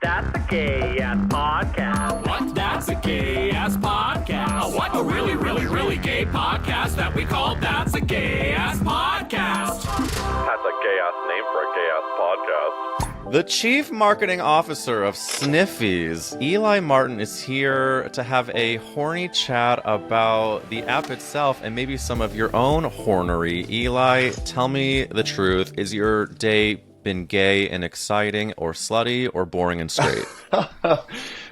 That's a gay-ass podcast. What? That's a gay-ass podcast. What? A really, really, really gay podcast that we call That's a Gay-Ass Podcast. That's a gay-ass name for a gay-ass podcast. The Chief Marketing Officer of Sniffies, Eli Martin, is here to have a horny chat about the app itself and maybe some of your own hornery. Eli, tell me the truth. Is your day been gay and exciting, or slutty, or boring and straight?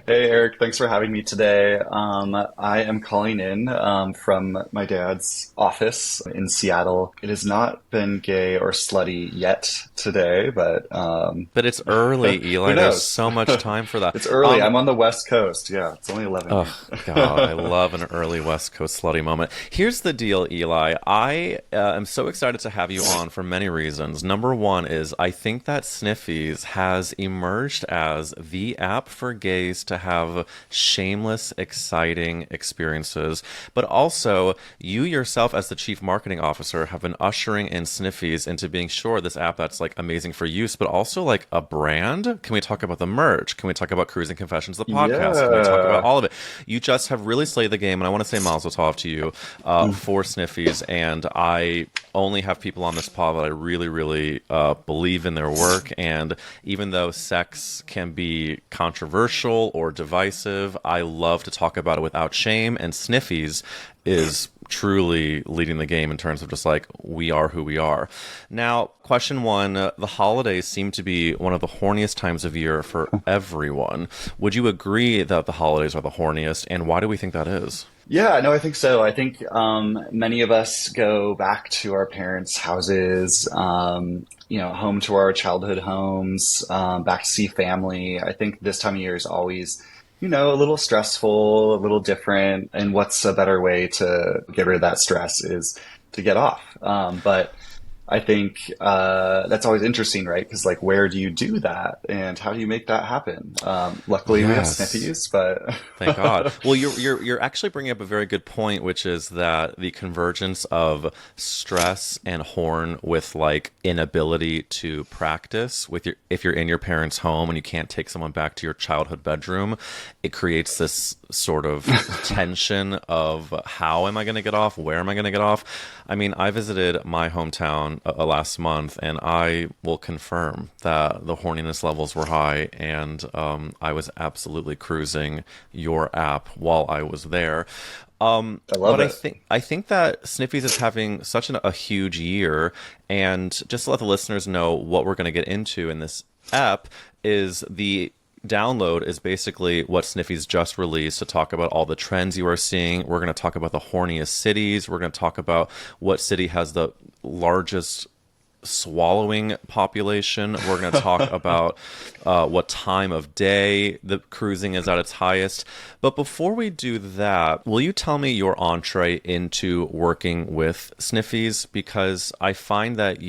Hey, Eric. Thanks for having me today. I am calling in from my dad's office in Seattle. It has not been gay or slutty yet today, but it's early, Eli. There's so much time for that. It's early. I'm on the West Coast. Yeah, it's only 11. Oh, God, I love an early West Coast slutty moment. Here's the deal, Eli. I am so excited to have you on for many reasons. Number one is I think that Sniffies has emerged as the app for gays to have shameless, exciting experiences. But also, you yourself as the Chief Marketing Officer have been ushering in Sniffies into being sure this app that's like amazing for use, but also like a brand. Can we talk about the merch? Can we talk about Cruising Confessions, the podcast? Can we talk about all of it? You just have really slayed the game, and I want to say mazel tov to you for Sniffies. And I only have people on this pod that I really, really believe in their work. And even though sex can be controversial or divisive, I love to talk about it without shame. And Sniffies is truly leading the game in terms of just like, we are who we are. Now, question one, the holidays seem to be one of the horniest times of year for everyone. Would you agree that the holidays are the horniest, and why do we think that is? Yeah, no, I think so. I think many of us go back to our parents' houses, home to our childhood homes, back to see family. I think this time of year is always, a little stressful, a little different. And what's a better way to get rid of that stress is to get off. But I think that's always interesting, right? Because like, where do you do that, and how do you make that happen? Luckily, we have Sniffies, but thank God. Well, you're actually bringing up a very good point, which is that the convergence of stress and horn with like inability to practice with if you're in your parents' home and you can't take someone back to your childhood bedroom, it creates this sort of tension of how am I going to get off? Where am I going to get off? I mean, I visited my hometown last month, and I will confirm that the horniness levels were high, and I was absolutely cruising your app while I was there. I love it. I think that Sniffies is having such a huge year, and just to let the listeners know what we're going to get into in this app is the download is basically what Sniffies just released to talk about all the trends you are seeing. We're going to talk about the horniest cities. We're going to talk about what city has the largest swallowing population. We're going to talk about what time of day the cruising is at its highest. But before we do that, will you tell me your entree into working with Sniffies? Because I find that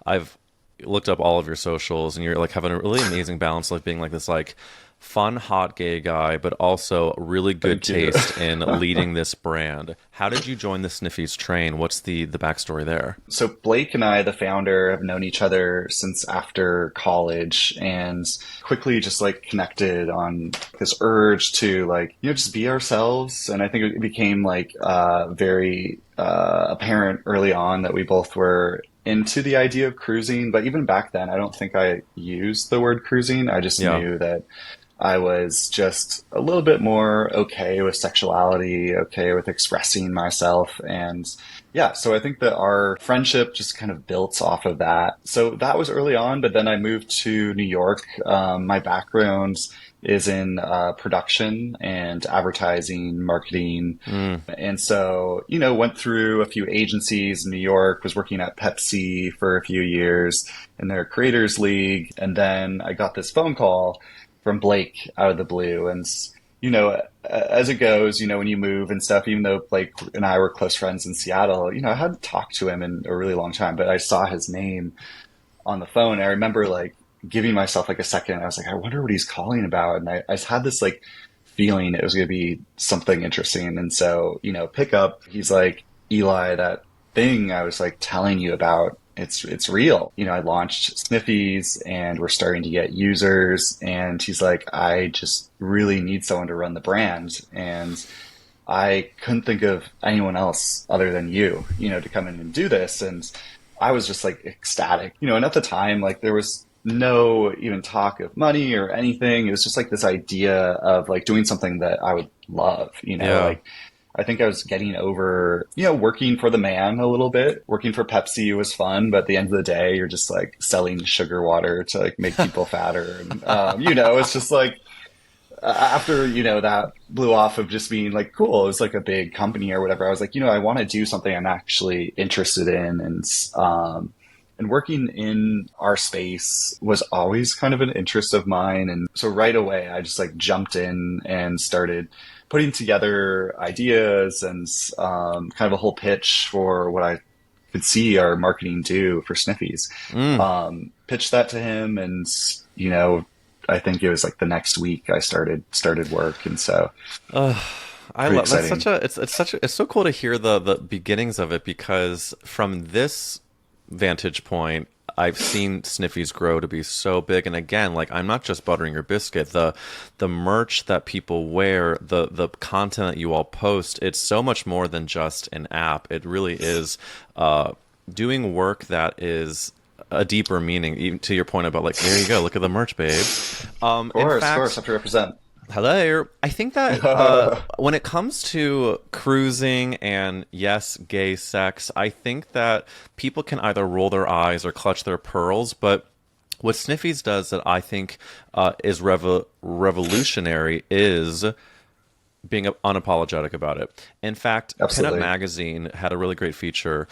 I've looked up all of your socials, and you're like having a really amazing balance of being like this like fun hot gay guy, but also really good taste in leading this brand. How did you join the Sniffies train? What's the backstory there? So Blake and I, the founder, have known each other since after college, and quickly just like connected on this urge to like, just be ourselves. And I think it became like very apparent early on that we both were into the idea of cruising. But even back then, I don't think I used the word cruising. I just knew that I was just a little bit more okay with sexuality, okay with expressing myself. And so I think that our friendship just kind of built off of that. So that was early on, but then I moved to New York. My background is in production and advertising, marketing. And so, went through a few agencies in New York, was working at Pepsi for a few years in their Creators League. And then I got this phone call from Blake out of the blue. And, as it goes, when you move and stuff, even though Blake and I were close friends in Seattle, I hadn't talked to him in a really long time, but I saw his name on the phone. I remember like giving myself like a second. I was like, I wonder what he's calling about. And I had this like feeling it was going to be something interesting. And so, pick up, he's like, Eli, that thing I was like telling you about it's real. I launched Sniffies and we're starting to get users. And he's like, I just really need someone to run the brand. And I couldn't think of anyone else other than you, to come in and do this. And I was just like ecstatic, and at the time, like there was no even talk of money or anything. It was just like this idea of like doing something that I would love, like I think I was getting over, working for the man a little bit. Working for Pepsi was fun, but at the end of the day, you're just like selling sugar water to like make people fatter. And, it's just like, after, that blew off of just being like, cool, it was like a big company or whatever. I was like, I want to do something I'm actually interested in. And working in our space was always kind of an interest of mine. And so right away, I just like jumped in and started putting together ideas and kind of a whole pitch for what I could see our marketing do for Sniffies. Pitched that to him, and I think it was like the next week I started work, and so I love that's it's so cool to hear the beginnings of it, because from this vantage point, I've seen Sniffies grow to be so big. And again, like, I'm not just buttering your biscuit. The merch that people wear, the content that you all post, it's so much more than just an app. It really is doing work that is a deeper meaning, even to your point about like, there you go, look at the merch, babe. Of course, have to represent. Hello. I think that when it comes to cruising and, yes, gay sex, I think that people can either roll their eyes or clutch their pearls. But what Sniffies does that I think is revolutionary is being unapologetic about it. In fact, Absolutely. Pinup Magazine had a really great feature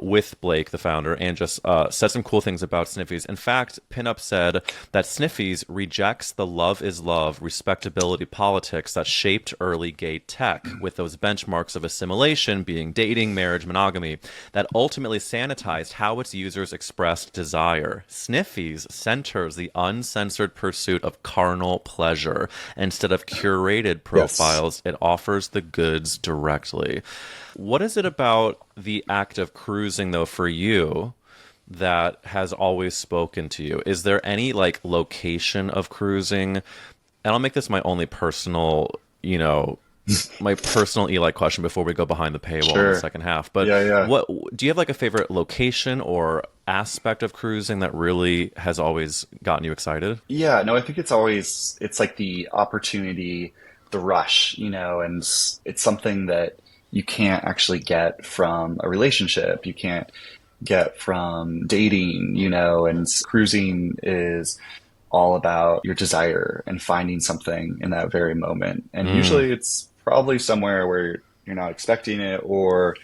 with Blake, the founder, and just said some cool things about Sniffies. In fact, Pinup said that Sniffies rejects the love is love, respectability politics that shaped early gay tech, with those benchmarks of assimilation being dating, marriage, monogamy, that ultimately sanitized how its users expressed desire. Sniffies centers the uncensored pursuit of carnal pleasure instead of curated profiles. Yes. It offers the goods directly. What is it about the act of cruising, though, for you that has always spoken to you? Is there any like location of cruising? And I'll make this my only personal, my personal Eli question before we go behind the paywall in the second half. But what do you have like a favorite location or aspect of cruising that really has always gotten you excited? Yeah, no, I think it's like the opportunity, the rush, and it's something that you can't actually get from a relationship. You can't get from dating, and cruising is all about your desire and finding something in that very moment. And usually it's probably somewhere where you're not expecting it, or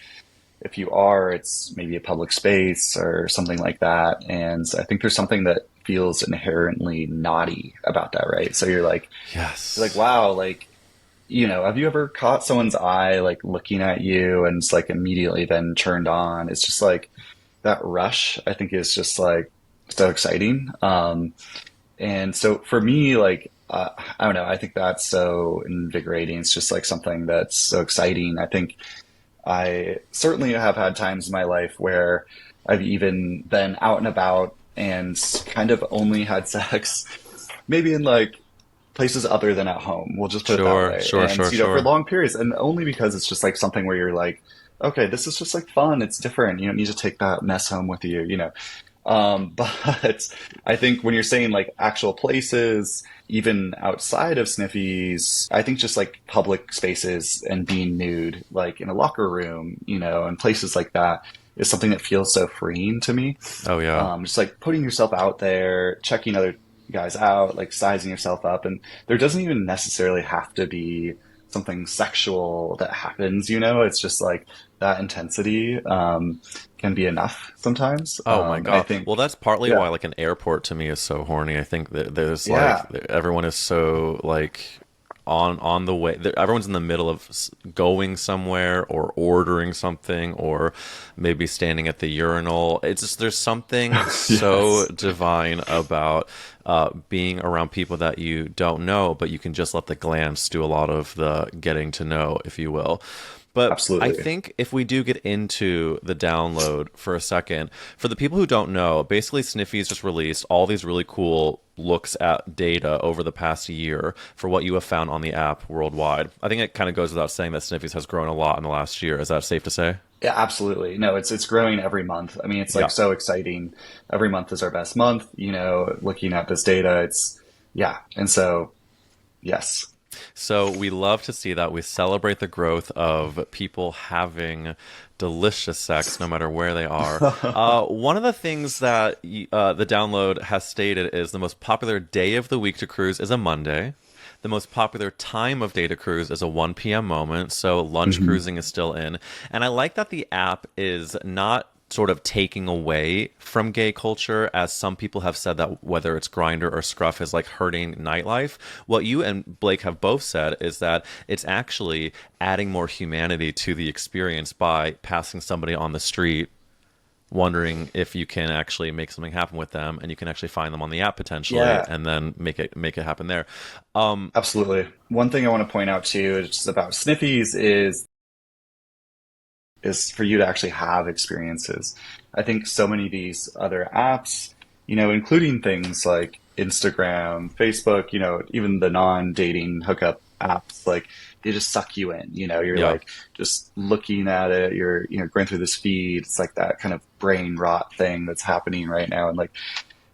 if you are, it's maybe a public space or something like that. And I think there's something that feels inherently naughty about that, right? So you're like, yes, you're like, wow, like, have you ever caught someone's eye like looking at you and it's like immediately then turned on? It's just like that rush, I think, is just like so exciting. And so for me, like, I don't know, I think that's so invigorating. It's just like something that's so exciting. I think I certainly have had times in my life where I've even been out and about and kind of only had sex, maybe in like places other than at home. We'll just put it that way. Sure, for long periods, and only because it's just like something where you're like, okay, this is just like fun. It's different. You don't need to take that mess home with you, But I think when you're saying like actual places, even outside of Sniffies, I think just like public spaces and being nude, like in a locker room, and places like that is something that feels so freeing to me. Oh yeah. Just like putting yourself out there, checking other guys out, like sizing yourself up. And there doesn't even necessarily have to be something sexual that happens, it's just like that intensity can be enough sometimes. Oh my God. I think, well, that's partly why like an airport to me is so horny. I think that there's like, everyone is so like on the way. Everyone's in the middle of going somewhere or ordering something or maybe standing at the urinal. It's just, there's something so divine about being around people that you don't know, but you can just let the glance do a lot of the getting to know, if you will. But I Absolutely. think if we do get into the download for a second, for the people who don't know, basically Sniffies just released all these really cool looks at data over the past year for what you have found on the app worldwide. I think it kind of goes without saying that Sniffies has grown a lot in the last year. Is that safe to say? Yeah, absolutely. No, it's growing every month. I mean, it's Yeah. like so exciting. Every month is our best month, looking at this data. Yeah. And so, yes. So we love to see that. We celebrate the growth of people having delicious sex, no matter where they are. One of the things that the download has stated is the most popular day of the week to cruise is a Monday. The most popular time of day to cruise is a 1 p.m. moment, so lunch cruising is still in. And I like that the app is not sort of taking away from gay culture, as some people have said that whether it's Grindr or Scruff is like hurting nightlife. What you and Blake have both said is that it's actually adding more humanity to the experience by passing somebody on the street, wondering if you can actually make something happen with them, and you can actually find them on the app potentially, Yeah. and then make it happen there. Absolutely. One thing I want to point out too, just about Sniffies is for you to actually have experiences. I think so many of these other apps, including things like Instagram, Facebook, even the non-dating hookup apps, like they just suck you in. You're Yeah. like just looking at it, you're going through this feed. It's like that kind of brain rot thing that's happening right now.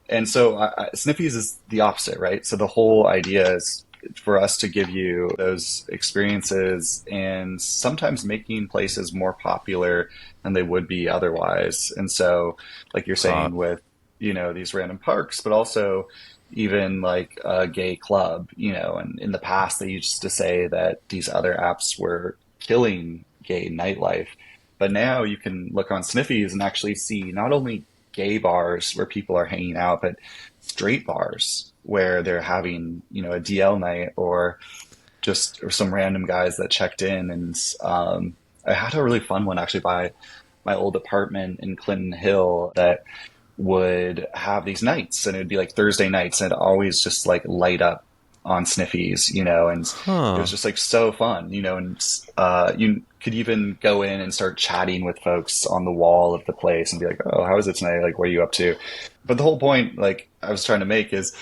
And so Sniffies is the opposite, right? So the whole idea is for us to give you those experiences and sometimes making places more popular than they would be otherwise. And so, like you're saying with, these random parks, but also even like a gay club, and in the past they used to say that these other apps were killing gay nightlife. But now you can look on Sniffies and actually see not only gay bars where people are hanging out, but straight bars where they're having, a DL night or some random guys that checked in. And I had a really fun one actually by my old apartment in Clinton Hill that would have these nights, and it would be like Thursday nights, and it'd always just like light up on Sniffies, and it was just like so fun, and you could even go in and start chatting with folks on the wall of the place and be like, oh, how is it tonight? Like, what are you up to? But the whole point, like I was trying to make, is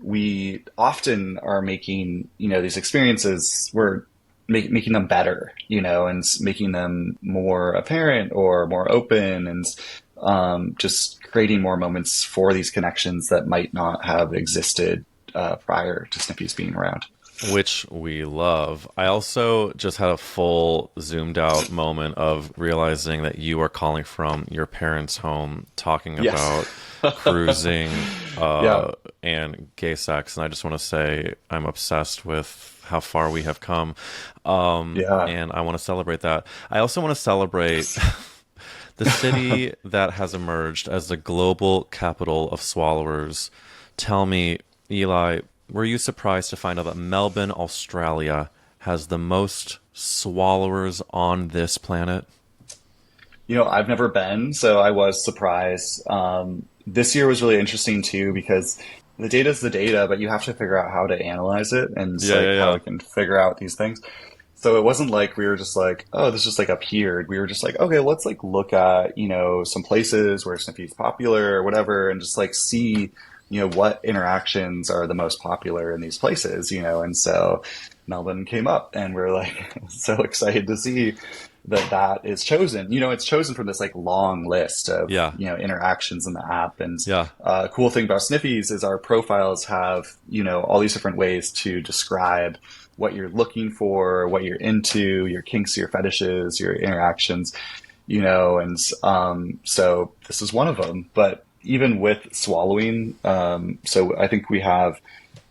we often are making, these experiences, we're making them better, and making them more apparent or more open, and just creating more moments for these connections that might not have existed prior to Sniffies being around. Which we love. I also just had a full zoomed out moment of realizing that you are calling from your parents' home, talking Yes. about cruising Yeah. and gay sex. And I just want to say I'm obsessed with how far we have come. Yeah. And I want to celebrate that. I also want to celebrate the city that has emerged as the global capital of swallowers. Tell me, Eli, were you surprised to find out that Melbourne, Australia, has the most swallowers on this planet? I've never been, so I was surprised. This year was really interesting too because the data is the data, but you have to figure out how to analyze it and how we can figure out these things. So it wasn't like we were just like, oh, this just like appeared. We were just like, okay, let's like look at, some places where Sniffy's popular or whatever, and just like see, what interactions are the most popular in these places, and so Melbourne came up and we're like so excited to see that is chosen. It's chosen from this like long list of, interactions in the app. And cool thing about Sniffies is our profiles have, all these different ways to describe what you're looking for, what you're into, your kinks, your fetishes, your interactions, and so this is one of them. But even with swallowing, so I think we have,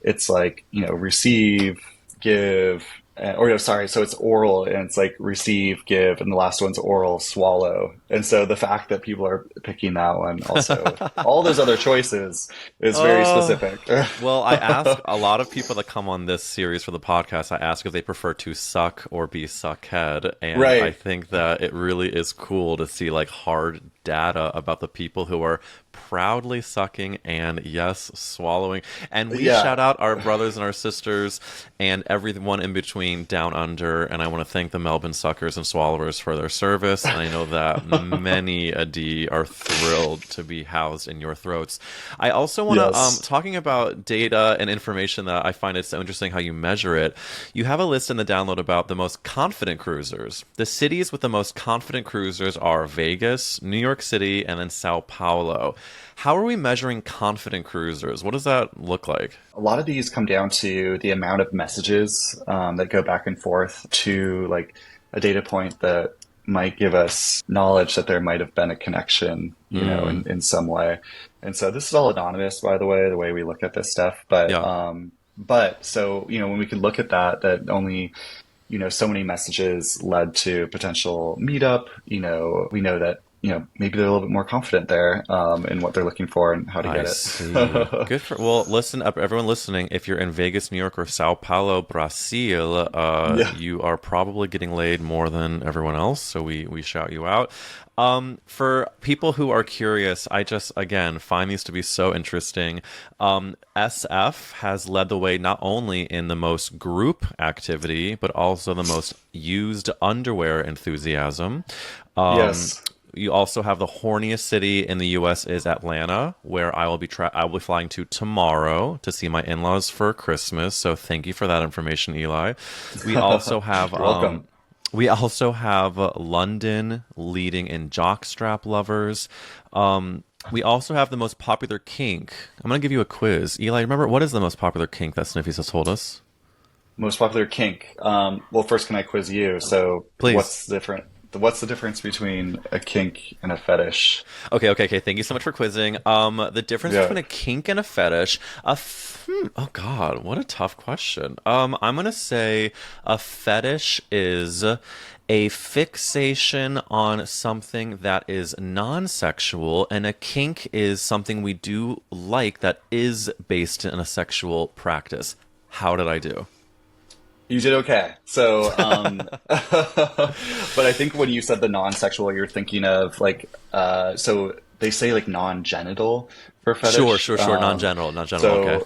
it's like, receive, give, so it's oral, and it's like receive, give, and the last one's oral, swallow. And so the fact that people are picking that one also, all those other choices is very specific. Well, I ask a lot of people that come on this series for the podcast, I ask if they prefer to suck or be suckhead. And Right. I think that it really is cool to see like hard data about the people who are proudly sucking and, yes, swallowing. And we Yeah. shout out our brothers and our sisters and everyone in between down under. And I want to thank the Melbourne suckers and swallowers for their service. And I know that many a D are thrilled to be housed in your throats. I also want to, Yes. talking about data and information that I find it so interesting how you measure it. You have a list in the download about the most confident cruisers. The cities with the most confident cruisers are Vegas, New York City, and then Sao Paulo. How are we measuring confident cruisers? What does that look like? A lot of these come down to the amount of messages that go back and forth to like a data point that might give us knowledge that there might have been a connection, you know, in some way. And so this is all anonymous, by the way we look at this stuff. But but so, you know, when we could look at that only, you know, so many messages led to potential meetup, you know, we know that, you know, maybe they're a little bit more confident there in what they're looking for and how to get it. See. Good for, well, listen up, everyone listening. If you're in Vegas, New York, or Sao Paulo, Brazil, you are probably getting laid more than everyone else. So we shout you out. For people who are curious, I just, again, find these to be so interesting. SF has led the way not only in the most group activity, but also the most used underwear enthusiasm. Yes. You also have the horniest city in the U.S. is Atlanta, where I will be flying to tomorrow to see my in-laws for Christmas. So thank you for that information, Eli. We also have welcome. We also have London leading in jockstrap lovers. We also have the most popular kink. I'm going to give you a quiz. Eli, remember, what is the most popular kink that Sniffies has told us? Most popular kink. Well, first, can I quiz you? So Please. What's the difference between a kink and a fetish? Okay. Thank you so much for quizzing. The difference between a kink and a fetish. Oh God, what a tough question. I'm gonna say a fetish is a fixation on something that is non-sexual, and a kink is something we do like that is based in a sexual practice. How did I do? You did okay. So, but I think when you said the non-sexual, you're thinking of like, so they say like non-genital for fetish. Sure. Non-genital. So, okay.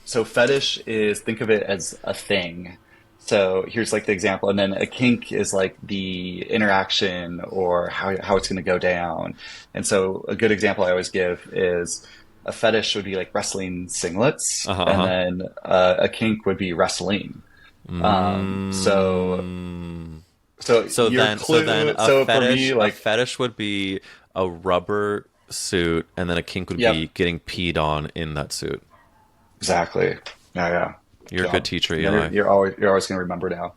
So fetish is, think of it as a thing. So here's like the example, and then a kink is like the interaction or how it's going to go down. And so a good example I always give is a fetish would be like wrestling singlets, and then a kink would be wrestling. So then a fetish would be a rubber suit, and then a kink would be getting peed on in that suit. Exactly. Yeah. You're a good teacher, Eli. You're always going to remember now.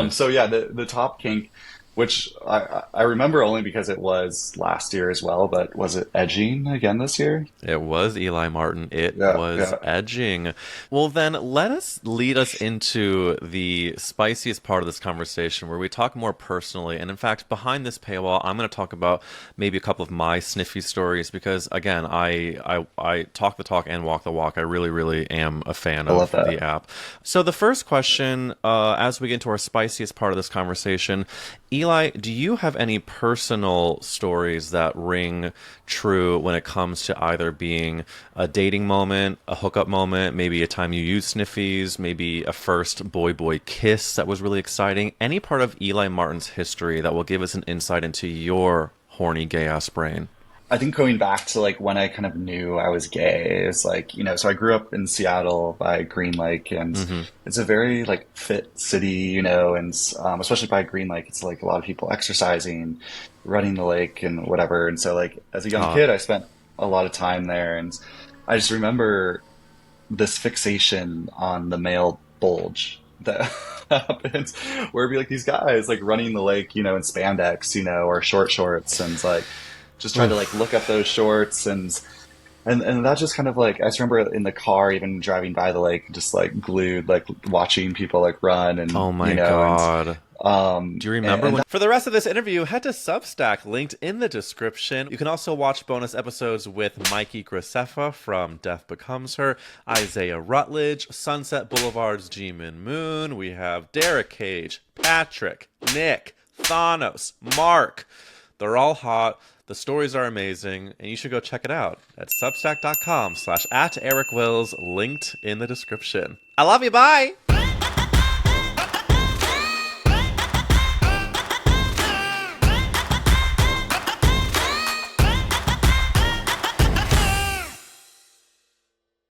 So yeah, the top kink, which I remember only because it was last year as well, but was it edging again this year? It was, Eli Martin. It was edging. Well, then lead us into the spiciest part of this conversation where we talk more personally. And in fact, behind this paywall, I'm going to talk about maybe a couple of my sniffy stories because, again, I talk the talk and walk the walk. I really, really am a fan of the app. So the first question, as we get into our spiciest part of this conversation, Eli, do you have any personal stories that ring true when it comes to either being a dating moment, a hookup moment, maybe a time you used Sniffies, maybe a first boy-boy kiss that was really exciting? Any part of Eli Martin's history that will give us an insight into your horny gay-ass brain? I think going back to like when I kind of knew I was gay is like, you know, so I grew up in Seattle by Green Lake, and it's a very like fit city, you know, and especially by Green Lake, it's like a lot of people exercising, running the lake and whatever. And so like as a young kid, I spent a lot of time there, and I just remember this fixation on the male bulge that happens where it'd be like these guys like running the lake, you know, in spandex, you know, or short shorts, and like just trying to like look up those shorts, and that just kind of like, I just remember in the car, even driving by the lake, just like glued, like watching people like run, and oh my God. Do you remember when? For the rest of this interview, head to Substack, linked in the description. You can also watch bonus episodes with Mikey Graceffa from Death Becomes Her, Isaiah Rutledge, Sunset Boulevard's G-Min Moon. We have Derek Cage, Patrick, Nick, Thanos, Mark. They're all hot. The stories are amazing, and you should go check it out at substack.com/@EricWills, linked in the description. I love you, bye!